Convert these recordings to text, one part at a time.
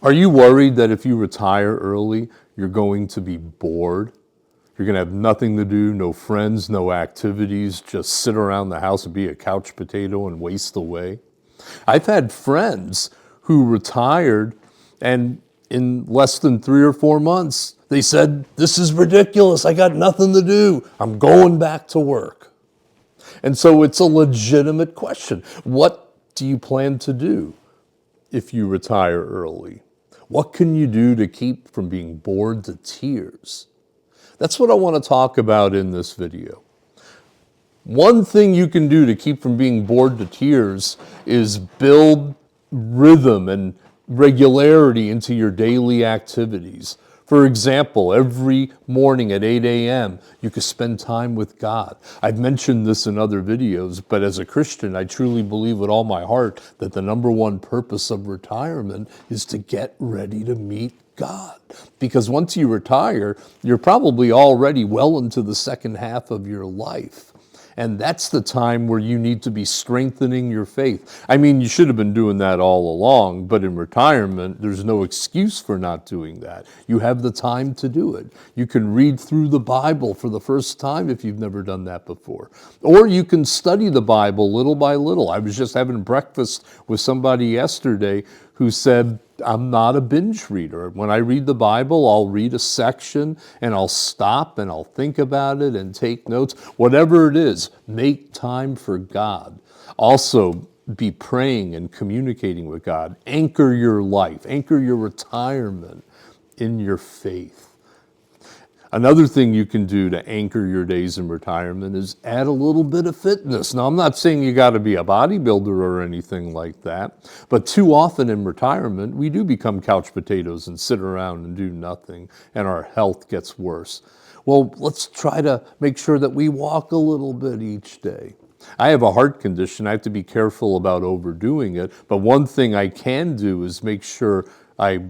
Are you worried that if you retire early, you're going to be bored? You're going to have nothing to do, no friends, no activities, just sit around the house and be a couch potato and waste away? I've had friends who retired, and in less than 3 or 4 months, they said, "This is ridiculous. I got nothing to do. I'm going back to work." And so it's a legitimate question. What do you plan to do if you retire early? What can you do to keep from being bored to tears? That's what I want to talk about in this video. One thing you can do to keep from being bored to tears is build rhythm and regularity into your daily activities. For example, every morning at 8 a.m., you can spend time with God. I've mentioned this in other videos, but as a Christian, I truly believe with all my heart that the number one purpose of retirement is to get ready to meet God. Because once you retire, you're probably already well into the second half of your life. And that's the time where you need to be strengthening your faith. I mean, you should have been doing that all along, but in retirement, there's no excuse for not doing that. You have the time to do it. You can read through the Bible for the first time if you've never done that before. Or you can study the Bible little by little. I was just having breakfast with somebody yesterday who said, "I'm not a binge reader. When I read the Bible, I'll read a section and I'll stop and I'll think about it and take notes." Whatever it is, make time for God. Also, be praying and communicating with God. Anchor your life, anchor your retirement in your faith. Another thing you can do to anchor your days in retirement is add a little bit of fitness. Now, I'm not saying you got to be a bodybuilder or anything like that, but too often in retirement, we do become couch potatoes and sit around and do nothing, and our health gets worse. Well, let's try to make sure that we walk a little bit each day. I have a heart condition. I have to be careful about overdoing it, but one thing I can do is make sure I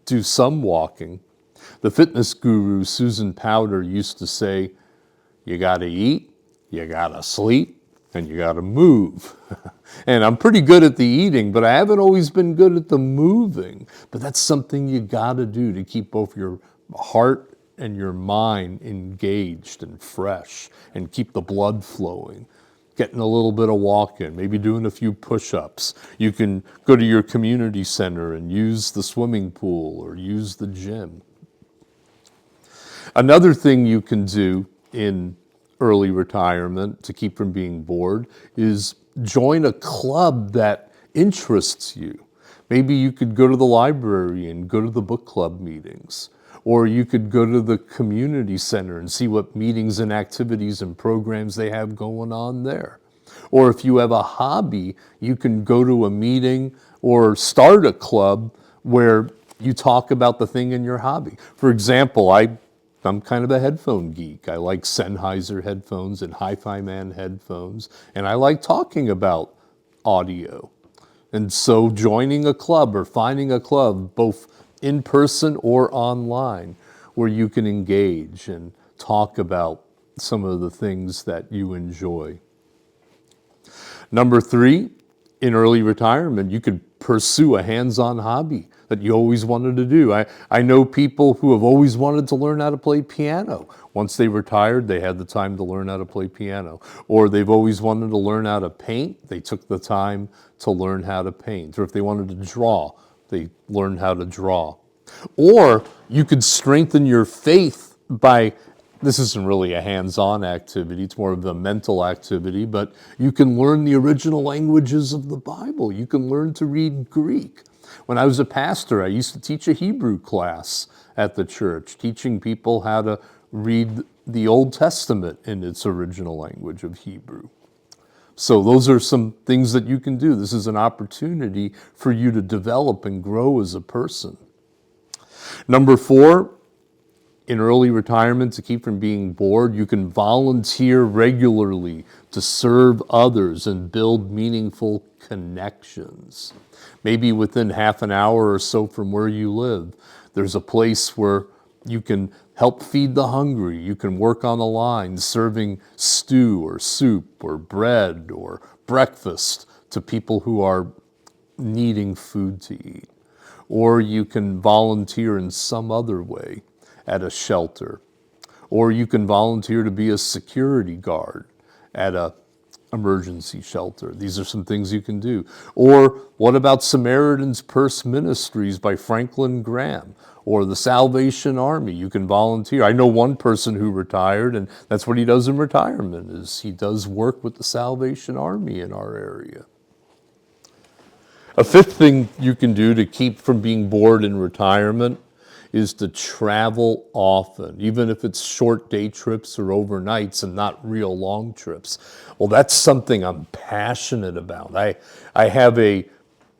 do some walking. The fitness guru, Susan Powder, used to say, "You got to eat, you got to sleep, and you got to move." And I'm pretty good at the eating, but I haven't always been good at the moving. But that's something you got to do to keep both your heart and your mind engaged and fresh and keep the blood flowing. Getting a little bit of walk in, maybe doing a few push-ups. You can go to your community center and use the swimming pool or use the gym. Another thing you can do in early retirement to keep from being bored is join a club that interests you. Maybe you could go to the library and go to the book club meetings, or you could go to the community center and see what meetings and activities and programs they have going on there. Or if you have a hobby, you can go to a meeting or start a club where you talk about the thing in your hobby. For example, I'm kind of a headphone geek. I like Sennheiser headphones and Hi-Fi Man headphones, and I like talking about audio. And so joining a club or finding a club, both in person or online, where you can engage and talk about some of the things that you enjoy. Number 3, in early retirement, you could pursue a hands-on hobby that you always wanted to do. I know people who have always wanted to learn how to play piano. Once they retired, they had the time to learn how to play piano. Or they've always wanted to learn how to paint. They took the time to learn how to paint. Or if they wanted to draw, they learned how to draw. Or you could strengthen your faith by, this isn't really a hands-on activity, it's more of a mental activity, but you can learn the original languages of the Bible. You can learn to read Greek. When I was a pastor, I used to teach a Hebrew class at the church, teaching people how to read the Old Testament in its original language of Hebrew. So those are some things that you can do. This is an opportunity for you to develop and grow as a person. Number 4, in early retirement, to keep from being bored, you can volunteer regularly to serve others and build meaningful connections. Maybe within half an hour or so from where you live, there's a place where you can help feed the hungry. You can work on the line serving stew or soup or bread or breakfast to people who are needing food to eat. or you can volunteer in some other way at a shelter, or you can volunteer to be a security guard at a emergency shelter. These are some things you can do. Or what about Samaritan's Purse Ministries by Franklin Graham, or the Salvation Army? You can volunteer. I know one person who retired, and that's what he does in retirement, is he does work with the Salvation Army in our area. A fifth thing you can do to keep from being bored in retirement is to travel often, even if it's short day trips or overnights and not real long trips. Well, that's something I'm passionate about. I have a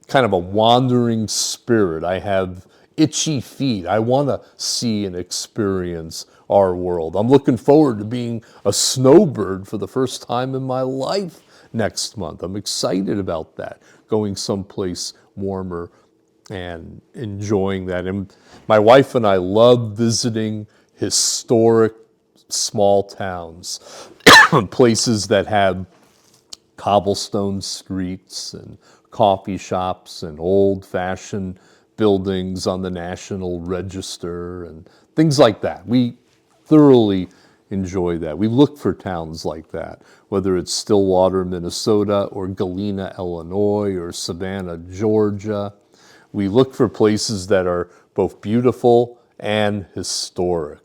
kind of a wandering spirit. I have itchy feet. I want to see and experience our world. I'm looking forward to being a snowbird for the first time in my life next month. I'm excited about that, going someplace warmer and enjoying that. And my wife and I love visiting historic small towns, places that have cobblestone streets and coffee shops and old-fashioned buildings on the National Register and things like that. We thoroughly enjoy that. We look for towns like that, whether it's Stillwater, Minnesota, or Galena, Illinois, or Savannah, Georgia. We look for places that are both beautiful and historic.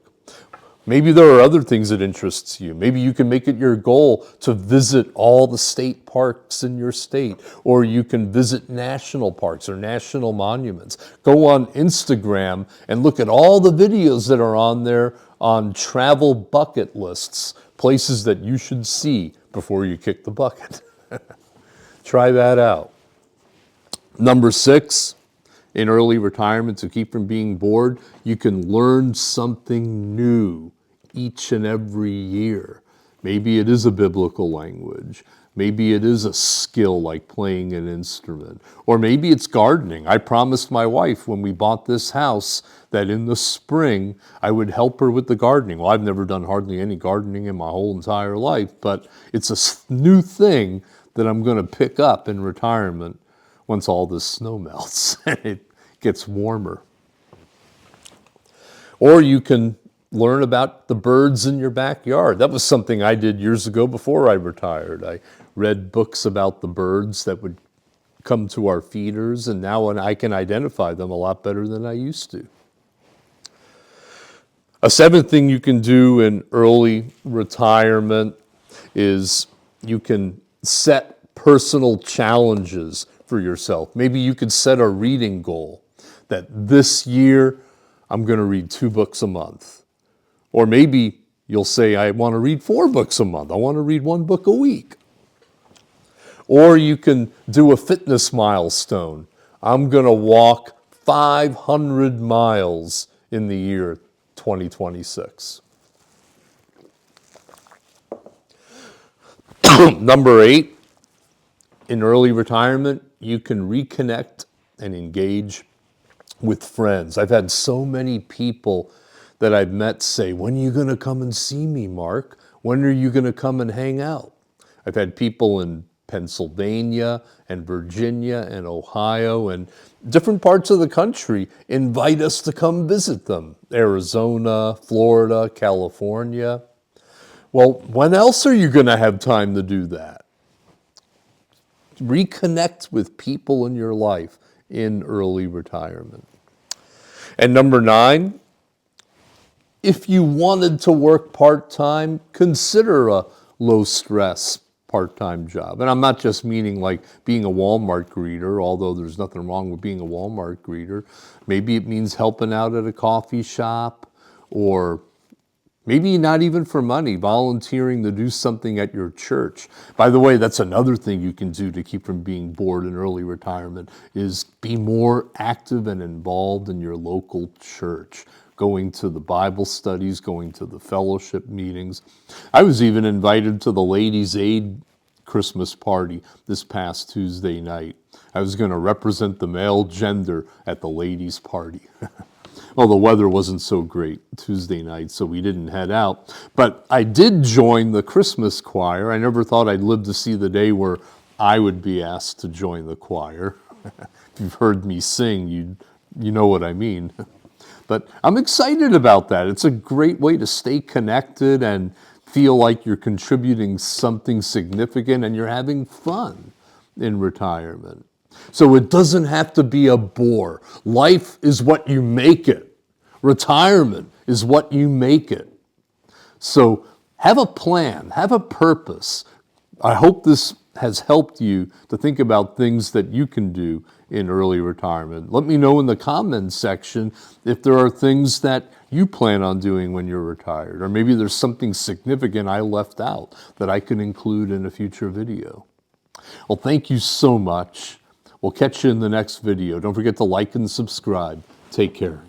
Maybe there are other things that interest you. Maybe you can make it your goal to visit all the state parks in your state, or you can visit national parks or national monuments. Go on Instagram and look at all the videos that are on there on travel bucket lists, places that you should see before you kick the bucket. Try that out. Number 6, in early retirement, to keep from being bored, you can learn something new each and every year. Maybe it is a biblical language. Maybe it is a skill like playing an instrument. Or maybe it's gardening. I promised my wife when we bought this house that in the spring I would help her with the gardening. Well, I've never done hardly any gardening in my whole entire life, but it's a new thing that I'm going to pick up in retirement once all this snow melts and it gets warmer. Or you can learn about the birds in your backyard. That was something I did years ago before I retired. I read books about the birds that would come to our feeders, and now I can identify them a lot better than I used to. A 7th thing you can do in early retirement is you can set personal challenges for yourself. Maybe you could set a reading goal that this year I'm going to read 2 books a month. Or maybe you'll say, I want to read 4 books a month. I want to read 1 book a week. Or you can do a fitness milestone. I'm going to walk 500 miles in the year 2026. Number 8, in early retirement, you can reconnect and engage with friends. I've had so many people that I've met say, when are you going to come and see me, Mark? When are you going to come and hang out? I've had people in Pennsylvania and Virginia and Ohio and different parts of the country invite us to come visit them. Arizona, Florida, California. Well, when else are you going to have time to do that? Reconnect with people in your life in early retirement. And number 9, if you wanted to work part-time, consider a low-stress part-time job. And I'm not just meaning like being a Walmart greeter, although there's nothing wrong with being a Walmart greeter. Maybe it means helping out at a coffee shop, or maybe not even for money, volunteering to do something at your church. By the way, that's another thing you can do to keep from being bored in early retirement, is be more active and involved in your local church, going to the Bible studies, going to the fellowship meetings. I was even invited to the Ladies' Aid Christmas party this past Tuesday night. I was going to represent the male gender at the ladies' party. Well, the weather wasn't so great Tuesday night, so we didn't head out. But I did join the Christmas choir. I never thought I'd live to see the day where I would be asked to join the choir. If you've heard me sing, you'd you know what I mean. But I'm excited about that. It's a great way to stay connected and feel like you're contributing something significant and you're having fun in retirement. So it doesn't have to be a bore. Life is what you make it. Retirement is what you make it. So have a plan, have a purpose. I hope this has helped you to think about things that you can do in early retirement. Let me know in the comments section if there are things that you plan on doing when you're retired, or maybe there's something significant I left out that I can include in a future video. Well, thank you so much. We'll catch you in the next video. Don't forget to like and subscribe. Take care.